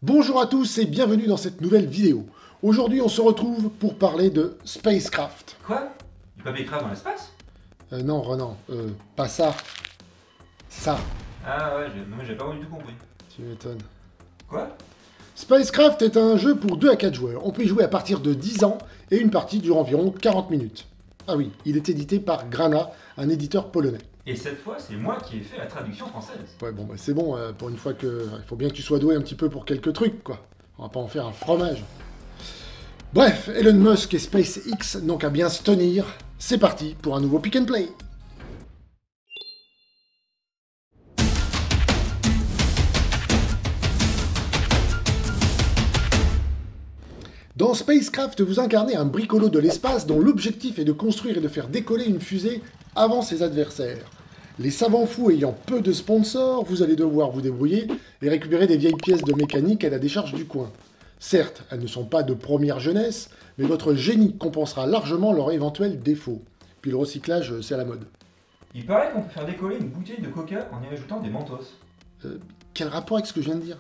Bonjour à tous et bienvenue dans cette nouvelle vidéo. Aujourd'hui on se retrouve pour parler de Spacecraft. Quoi? Du papier craft dans l'espace? Non Renan, pas ça. Ça, Ah ouais, non mais j'ai pas du tout compris. tu m'étonnes. Quoi? Spacecraft est un jeu pour 2 à 4 joueurs. On peut y jouer à partir de 10 ans et une partie dure environ 40 minutes. Ah oui, il est édité par Grana, un éditeur polonais. Et cette fois, c'est moi qui ai fait la traduction française. Ouais bon bah c'est bon, pour une fois que... Il faut bien que tu sois doué un petit peu pour quelques trucs quoi. On va pas en faire un fromage. Bref, Elon Musk et SpaceX n'ont qu'à bien se tenir. C'est parti pour un nouveau Pick and Play. Dans Spacecraft, vous incarnez un bricolo de l'espace dont l'objectif est de construire et de faire décoller une fusée avant ses adversaires. Les savants fous ayant peu de sponsors, vous allez devoir vous débrouiller et récupérer des vieilles pièces de mécanique à la décharge du coin. Certes, elles ne sont pas de première jeunesse, mais votre génie compensera largement leurs éventuels défauts. Puis le recyclage, c'est à la mode. Il paraît qu'on peut faire décoller une bouteille de coca en y ajoutant des mentos. Quel rapport avec ce que je viens de dire?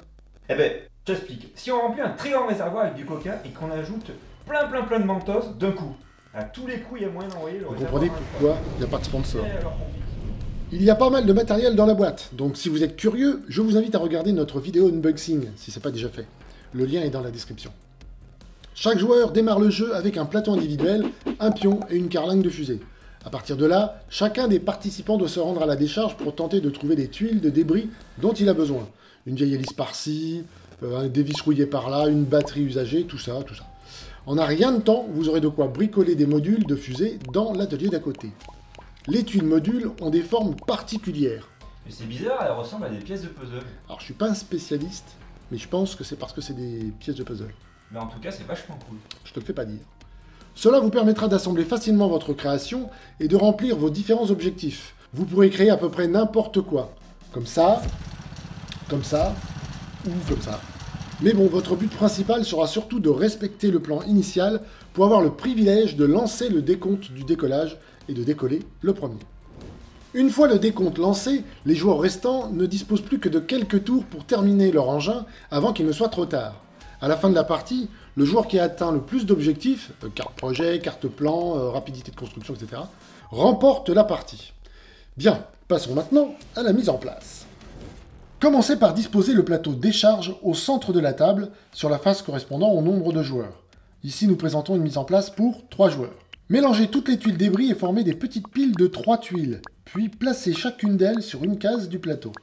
Eh ben, j'explique. Si on remplit un très grand réservoir avec du coca et qu'on ajoute plein de mentos d'un coup, à tous les coups, il y a moyen d'envoyer le Vous réservoir. comprenez pourquoi il n'y a pas de sponsor. Ouais, alors qu'on fixe. Il y a pas mal de matériel dans la boîte, donc si vous êtes curieux, je vous invite à regarder notre vidéo unboxing, si ce n'est pas déjà fait. Le lien est dans la description. Chaque joueur démarre le jeu avec un plateau individuel, un pion et une carlingue de fusée. A partir de là, chacun des participants doit se rendre à la décharge pour tenter de trouver des tuiles de débris dont il a besoin. Une vieille hélice par-ci, un dévis rouillé par-là, une batterie usagée, tout ça. En un rien de temps, vous aurez de quoi bricoler des modules de fusée dans l'atelier d'à côté. Les tuiles modules ont des formes particulières. Mais c'est bizarre, elle ressemble à des pièces de puzzle. Alors je suis pas un spécialiste, mais je pense que c'est parce que c'est des pièces de puzzle. Mais en tout cas, c'est vachement cool. Je te le fais pas dire. Cela vous permettra d'assembler facilement votre création et de remplir vos différents objectifs. Vous pourrez créer à peu près n'importe quoi. Comme ça, ou comme ça. Mais bon, votre but principal sera surtout de respecter le plan initial pour avoir le privilège de lancer le décompte du décollage et de décoller le premier. Une fois le décompte lancé, les joueurs restants ne disposent plus que de quelques tours pour terminer leur engin avant qu'il ne soit trop tard. À la fin de la partie, le joueur qui a atteint le plus d'objectifs, carte projet, carte plan, rapidité de construction, etc., remporte la partie. Bien, passons maintenant à la mise en place. Commencez par disposer le plateau décharge au centre de la table, sur la face correspondant au nombre de joueurs. Ici, nous présentons une mise en place pour 3 joueurs. Mélangez toutes les tuiles débris et formez des petites piles de 3 tuiles, puis placez chacune d'elles sur une case du plateau.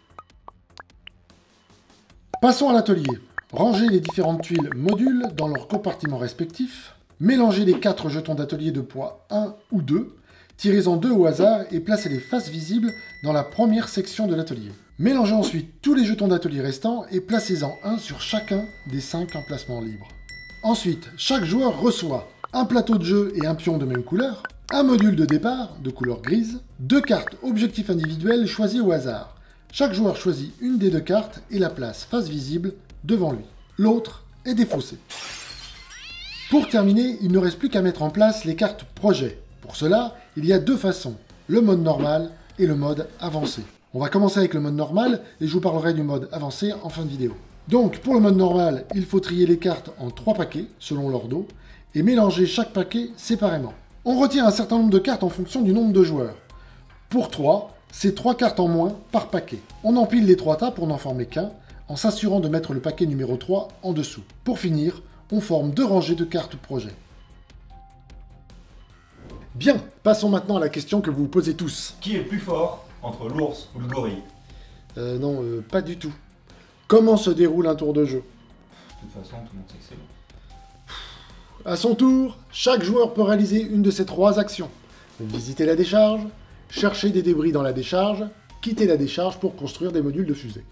Passons à l'atelier. Rangez les différentes tuiles modules dans leurs compartiments respectifs. Mélangez les 4 jetons d'atelier de poids 1 ou 2. Tirez-en 2 au hasard et placez-les face visible dans la première section de l'atelier. Mélangez ensuite tous les jetons d'atelier restants et placez-en un sur chacun des 5 emplacements libres. Ensuite, chaque joueur reçoit un plateau de jeu et un pion de même couleur, un module de départ de couleur grise, 2 cartes objectifs individuels choisis au hasard. Chaque joueur choisit une des 2 cartes et la place face visible devant lui. L'autre est défaussé. Pour terminer, il ne reste plus qu'à mettre en place les cartes projet. Pour cela, il y a 2 façons, le mode normal et le mode avancé. On va commencer avec le mode normal et je vous parlerai du mode avancé en fin de vidéo. Donc, pour le mode normal, il faut trier les cartes en 3 paquets, selon leur dos, et mélanger chaque paquet séparément. On retire un certain nombre de cartes en fonction du nombre de joueurs. Pour 3, c'est 3 cartes en moins par paquet. On empile les 3 tas pour n'en former qu'un, en s'assurant de mettre le paquet numéro 3 en dessous. Pour finir, on forme 2 rangées de cartes projet. Bien, passons maintenant à la question que vous vous posez tous. Qui est le plus fort entre l'ours ou le gorille? Non, pas du tout. Comment se déroule un tour de jeu? De toute façon, tout le monde sait que c'est bon. À son tour, chaque joueur peut réaliser une de ces 3 actions. Visiter la décharge, chercher des débris dans la décharge, quitter la décharge pour construire des modules de fusée.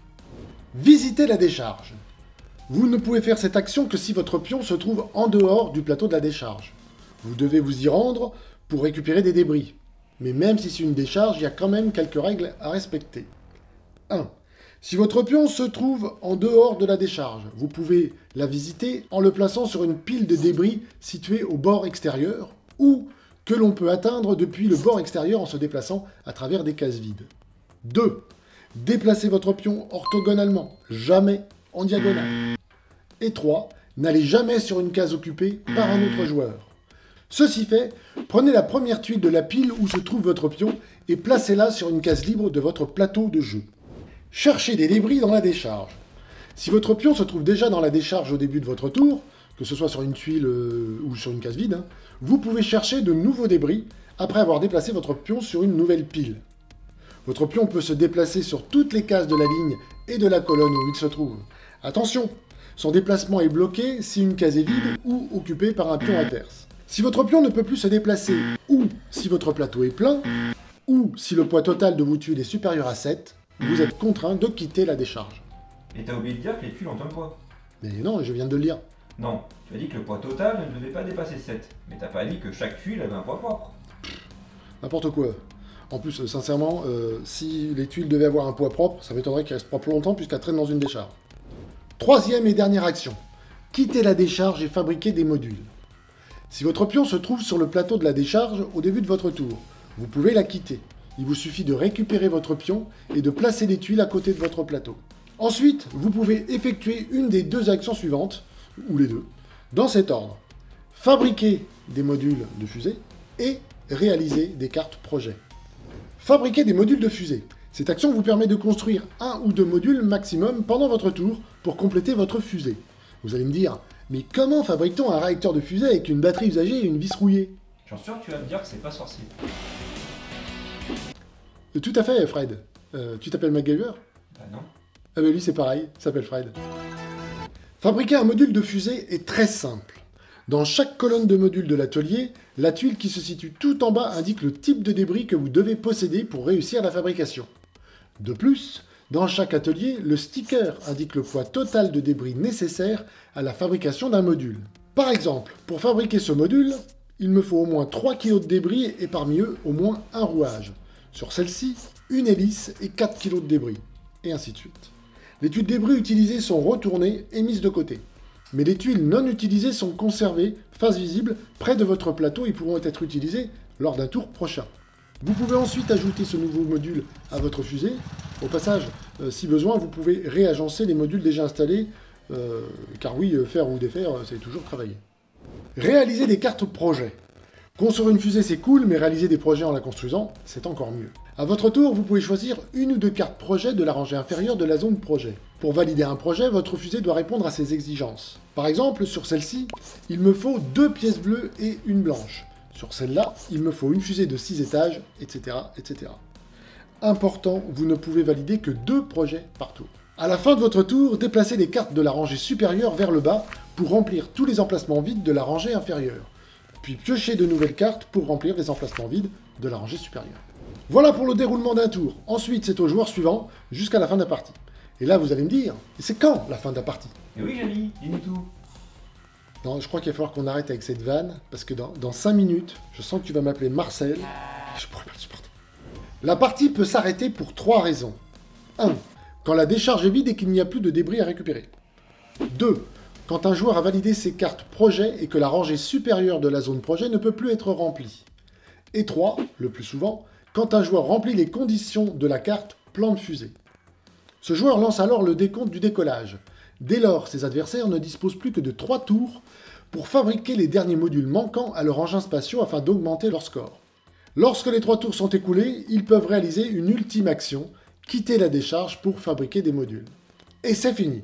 Visiter la décharge. Vous ne pouvez faire cette action que si votre pion se trouve en dehors du plateau de la décharge. Vous devez vous y rendre pour récupérer des débris. Mais même si c'est une décharge, il y a quand même quelques règles à respecter. 1. Si votre pion se trouve en dehors de la décharge, vous pouvez la visiter en le plaçant sur une pile de débris située au bord extérieur, ou que l'on peut atteindre depuis le bord extérieur en se déplaçant à travers des cases vides. 2. Déplacez votre pion orthogonalement, jamais en diagonale. Et 3. N'allez jamais sur une case occupée par un autre joueur. Ceci fait, prenez la première tuile de la pile où se trouve votre pion et placez-la sur une case libre de votre plateau de jeu. Cherchez des débris dans la décharge. Si votre pion se trouve déjà dans la décharge au début de votre tour, que ce soit sur une tuile ou sur une case vide, vous pouvez chercher de nouveaux débris après avoir déplacé votre pion sur une nouvelle pile. Votre pion peut se déplacer sur toutes les cases de la ligne et de la colonne où il se trouve. Attention, son déplacement est bloqué si une case est vide ou occupée par un pion adverse. Si votre pion ne peut plus se déplacer, ou si votre plateau est plein, ou si le poids total de vos tuiles est supérieur à 7, vous êtes contraint de quitter la décharge. Et t'as oublié de dire que les tuiles ont un poids. Mais non, je viens de le lire. Non, tu as dit que le poids total ne devait pas dépasser 7. Mais t'as pas dit que chaque tuile avait un poids propre. N'importe quoi. En plus, sincèrement, si les tuiles devaient avoir un poids propre, ça m'étonnerait qu'elles restent propres longtemps puisqu'elles traînent dans une décharge. Troisième et dernière action. Quittez la décharge et fabriquez des modules. Si votre pion se trouve sur le plateau de la décharge au début de votre tour, vous pouvez la quitter. Il vous suffit de récupérer votre pion et de placer les tuiles à côté de votre plateau. Ensuite, vous pouvez effectuer une des deux actions suivantes, ou les deux, dans cet ordre. Fabriquer des modules de fusée et réaliser des cartes projet. Fabriquer des modules de fusée. Cette action vous permet de construire un ou deux modules maximum pendant votre tour pour compléter votre fusée. Vous allez me dire, mais comment fabrique-t-on un réacteur de fusée avec une batterie usagée et une vis rouillée? J'en suis sûr que tu vas me dire que c'est pas sorcier. Tout à fait, Fred. Tu t'appelles MacGyver? Bah non. Ah ben lui c'est pareil, il s'appelle Fred. Fabriquer un module de fusée est très simple. Dans chaque colonne de module de l'atelier, la tuile qui se situe tout en bas indique le type de débris que vous devez posséder pour réussir la fabrication. De plus, dans chaque atelier, le sticker indique le poids total de débris nécessaire à la fabrication d'un module. Par exemple, pour fabriquer ce module, il me faut au moins 3 kg de débris et parmi eux, au moins un rouage. Sur celle-ci, une hélice et 4 kg de débris, et ainsi de suite. Les tuiles débris utilisées sont retournées et mises de côté. Mais les tuiles non utilisées sont conservées, face visible, près de votre plateau et pourront être utilisées lors d'un tour prochain. Vous pouvez ensuite ajouter ce nouveau module à votre fusée. Au passage, si besoin, vous pouvez réagencer les modules déjà installés, car oui, faire ou défaire, c'est toujours travailler. Réaliser des cartes projet. Construire une fusée, c'est cool, mais réaliser des projets en la construisant, c'est encore mieux. À votre tour, vous pouvez choisir une ou deux cartes projet de la rangée inférieure de la zone projet. Pour valider un projet, votre fusée doit répondre à ses exigences. Par exemple, sur celle-ci, il me faut 2 pièces bleues et une blanche. Sur celle-là, il me faut une fusée de 6 étages, etc., etc. Important, vous ne pouvez valider que 2 projets par tour. À la fin de votre tour, déplacez les cartes de la rangée supérieure vers le bas pour remplir tous les emplacements vides de la rangée inférieure. Puis piochez de nouvelles cartes pour remplir les emplacements vides de la rangée supérieure. Voilà pour le déroulement d'un tour. Ensuite, c'est au joueur suivant jusqu'à la fin de la partie. Et là, vous allez me dire, et c'est quand la fin de la partie? Et oui, Jamy, dis-nous tout. Non, je crois qu'il va falloir qu'on arrête avec cette vanne, parce que dans 5 minutes, je sens que tu vas m'appeler Marcel, et je pourrais pas le supporter. La partie peut s'arrêter pour 3 raisons. 1. Quand la décharge est vide et qu'il n'y a plus de débris à récupérer. 2. Quand un joueur a validé ses cartes projet et que la rangée supérieure de la zone projet ne peut plus être remplie. Et 3, le plus souvent, quand un joueur remplit les conditions de la carte plan de fusée. Ce joueur lance alors le décompte du décollage. Dès lors, ses adversaires ne disposent plus que de 3 tours pour fabriquer les derniers modules manquants à leur engin spatiaux afin d'augmenter leur score. Lorsque les 3 tours sont écoulés, ils peuvent réaliser une ultime action, quitter la décharge pour fabriquer des modules. Et c'est fini.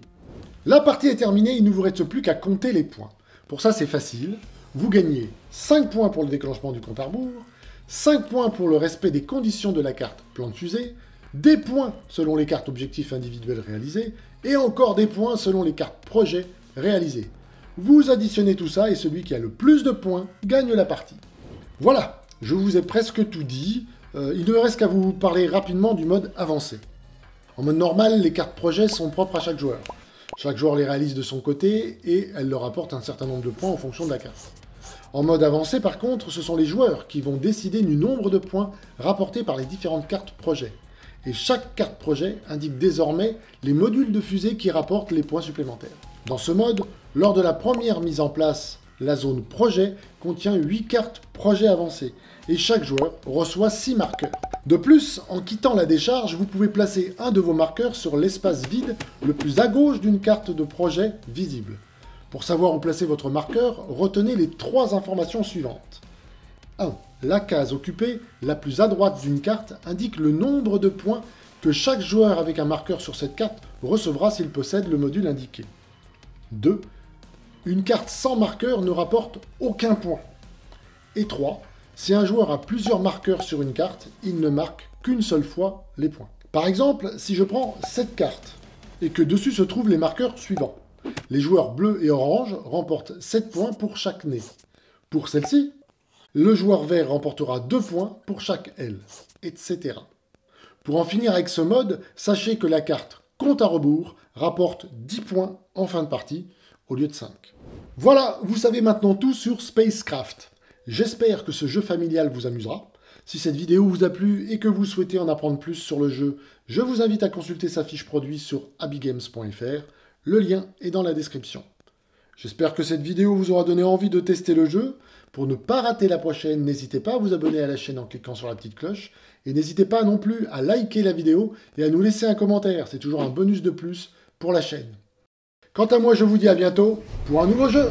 La partie est terminée, il ne vous reste plus qu'à compter les points. Pour ça, c'est facile. Vous gagnez 5 points pour le déclenchement du compte à rebours, 5 points pour le respect des conditions de la carte plan de fusée, des points selon les cartes objectifs individuels réalisées, et encore des points selon les cartes projet réalisées. Vous additionnez tout ça et celui qui a le plus de points gagne la partie. Voilà, je vous ai presque tout dit. Il ne me reste qu'à vous parler rapidement du mode avancé. En mode normal, les cartes projet sont propres à chaque joueur. Chaque joueur les réalise de son côté et elle leur apporte un certain nombre de points en fonction de la carte. En mode avancé, par contre, ce sont les joueurs qui vont décider du nombre de points rapportés par les différentes cartes projet. Et chaque carte projet indique désormais les modules de fusée qui rapportent les points supplémentaires. Dans ce mode, lors de la première mise en place, la zone projet contient 8 cartes projet avancées et chaque joueur reçoit 6 marqueurs. De plus, en quittant la décharge, vous pouvez placer un de vos marqueurs sur l'espace vide le plus à gauche d'une carte de projet visible. Pour savoir où placer votre marqueur, retenez les 3 informations suivantes. 1. La case occupée, la plus à droite d'une carte, indique le nombre de points que chaque joueur avec un marqueur sur cette carte recevra s'il possède le module indiqué. 2. Une carte sans marqueur ne rapporte aucun point. Et 3. Si un joueur a plusieurs marqueurs sur une carte, il ne marque qu'une seule fois les points. Par exemple, si je prends cette carte, et que dessus se trouvent les marqueurs suivants. Les joueurs bleus et orange remportent 7 points pour chaque nez. Pour celle-ci, le joueur vert remportera 2 points pour chaque aile, etc. Pour en finir avec ce mode, sachez que la carte compte à rebours rapporte 10 points en fin de partie, au lieu de 5. Voilà, vous savez maintenant tout sur Spacecraft. J'espère que ce jeu familial vous amusera. Si cette vidéo vous a plu et que vous souhaitez en apprendre plus sur le jeu, je vous invite à consulter sa fiche produit sur abigames.fr. Le lien est dans la description. J'espère que cette vidéo vous aura donné envie de tester le jeu. Pour ne pas rater la prochaine, n'hésitez pas à vous abonner à la chaîne en cliquant sur la petite cloche. Et n'hésitez pas non plus à liker la vidéo et à nous laisser un commentaire. C'est toujours un bonus de plus pour la chaîne. Quant à moi, je vous dis à bientôt pour un nouveau jeu.